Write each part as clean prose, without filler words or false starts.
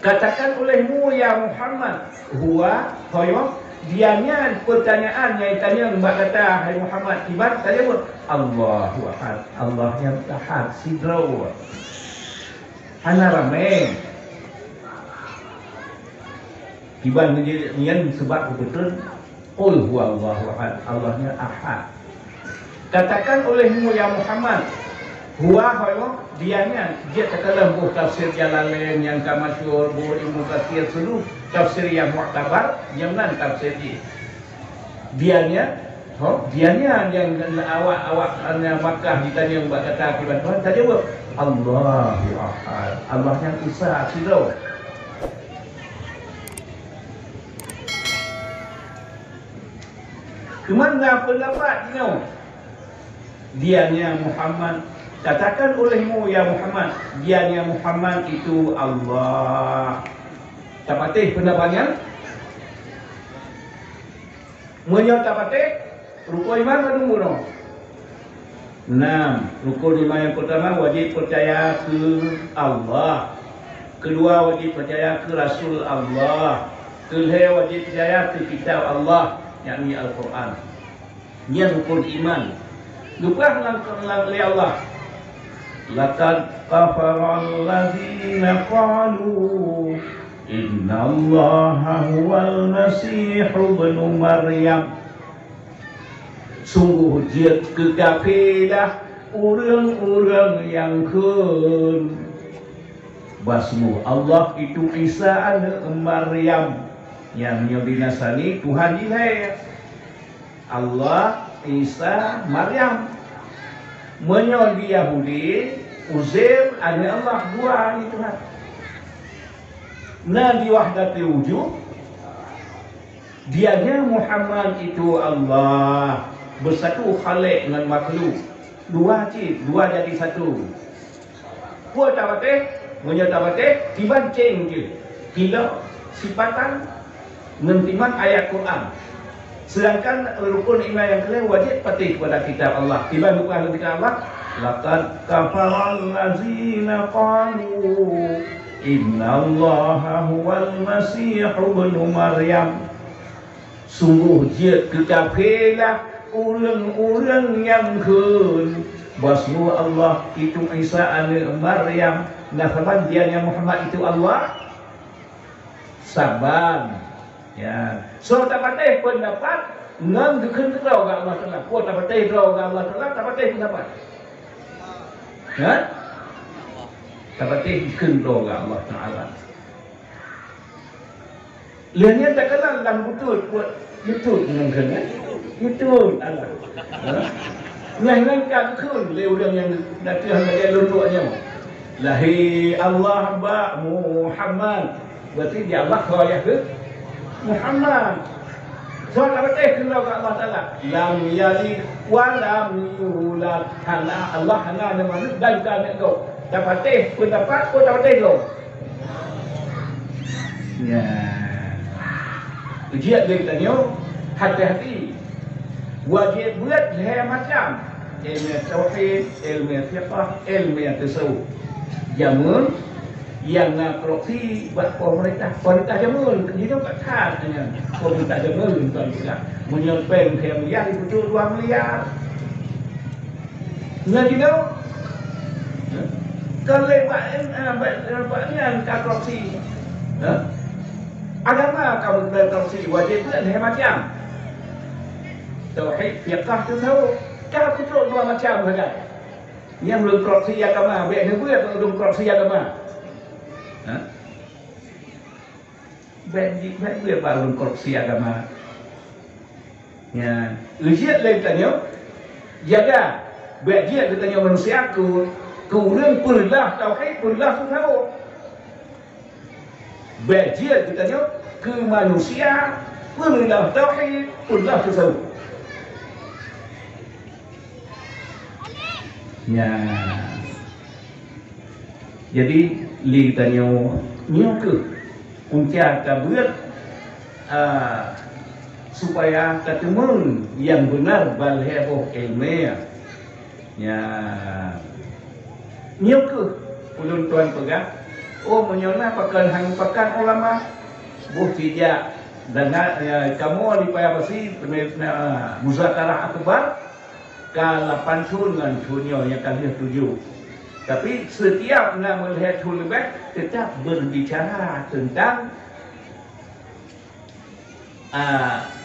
Katakan olehmu ya Muhammad, huwa hoyo, dianya pertanyaan yang tanya mbak kata hai Muhammad, tiba tanya pun Allahu ahad, Allah yang ahad, sidraw. Ana ramai. Tiba nyen sebab betul qul huwallahu ahad, Allahnya ahad. Katakan olehmu ya Muhammad, huwa hoyo, dianya, dia katalah buh tafsir Jalalain yang kamasyur, buh ilmu tafsir seluruh tafsir yang mu'tabar, jangan tafsir dianya, dianya yang awak Makkah ditanya mbak kata akibat Tuhan, tanya buh Allahu ahad, Allah yang Esa silau. Kemana pendapat dianya Muhammad, katakan olehmu ya Muhammad, dianya Muhammad itu Allah. Tak patih pendapatnya? Menyok tak patih? Rukun iman mana dulu? 6. Rukun iman yang pertama wajib percaya ke Allah. Kedua wajib percaya ke Rasul Allah. Ketiga wajib percaya ke kitab Allah, yakni Al-Quran. Ini rukun iman. Lupa oleh Allah. Laqad kafara alladzina qalu innallaha huwal masih ibnu Maryam. Sungguh dia kekafilah orang-orang yang basmu Allah itu Isa anak Maryam yang binasani Tuhan ilahi Allah Isa Maryam. Menyon di Yahudi Uzair anak Allah, dua ni Tuhan. Nabi wahdatul wujud, dianya Muhammad itu Allah, bersatu khalik dengan makhluk. Dua jadi satu. Puan tak patih, menyo tak patih, dibancing je. Kila sifatan mentiman ayat Quran. Sedangkan rukun iman yang kelima wajib patih kepada kitab Allah. Tiba bukan kitab Allah. Laqad kafara allazina qalu innallaha huwal masih ibnu Maryam. Sungguh dia kekafilah orang-orang yang basmu Allah itu Isa anak Maryam. Nah, saban dianya Muhammad itu Allah. Saban. Ya, so tak patih pendapat ngam dikeun terau ka Allah Taala. Ko tak patih terau ka Allah Taala, tak patih pendapat. Ha? Tak patih dikeun terau ka Allah Taala. Liannya tak kenal dan betul buat YouTube dengan kena. YouTube Allah. Yang ka keun le orang yang datang dia lunduknya. Lahi Allah ba Muhammad. Berarti dia Allah khayah ke Muhammad. So tak patih kalau kat Allah Taala. Lam yalid wa lam yulad. Allah hana nama dan tak kau. Tak patih pendapat kau tak patih kau. Ya. Ujian dia tanya, hati-hati. Wajib buat leher macam ilmu tauhid, ilmu fiqh, ilmu tasawuf. Jangan yang nak proksi buat pemerintah jamun hidup kat khasnya pemerintah jamun tuan juga menyelpen ke miliar itu 2 miliar nggak tahu kelebatnya tak proksi agama kamu berproksi wajib dan macam tauhid fiqh tu tahu kalau putruk 2 macam saja yang belum proksi agama biar dia belum proksi agama. Baik dia baru korupsi agama. Ya, ujian lain tanya, jaga. Baik dia tanya manusia kemudian pullah tauhid pullah tahu. Baik dia tanya ke manusia pullah tauhid pullah tahu. Ya. Jadi li tanya nyo ke uncia kabut supaya ketemu yang benar balheboh ilmiah. Ya nyo ke ulun tuan pegang Oh menyona pakai hang pakan ulama. Buh tidak. Dengan kamu di payah besi muzakarah akbar ke-8 dengan sunyo yang kali 7. Tapi setiap nak melihat hulubek tetap berbicara tentang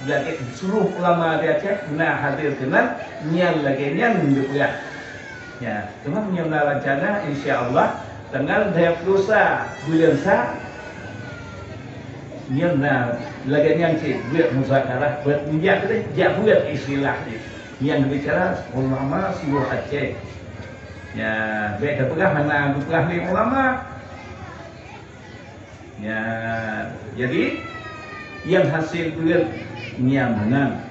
lagi seluruh ulama di Aceh nak hadir dengan nyan lagi nyan juga. Ya, cuma punya rencana insya-Allah tanggal 21 bulan Sa nyan lagi nyan sih buat muzakarah buat minyak tu jak buat istilah ni. Yang bicara ulama seluruh Aceh. Ya, baik terpegah mana terpegah ni ulama. Ya, jadi yang hasil buat nyaman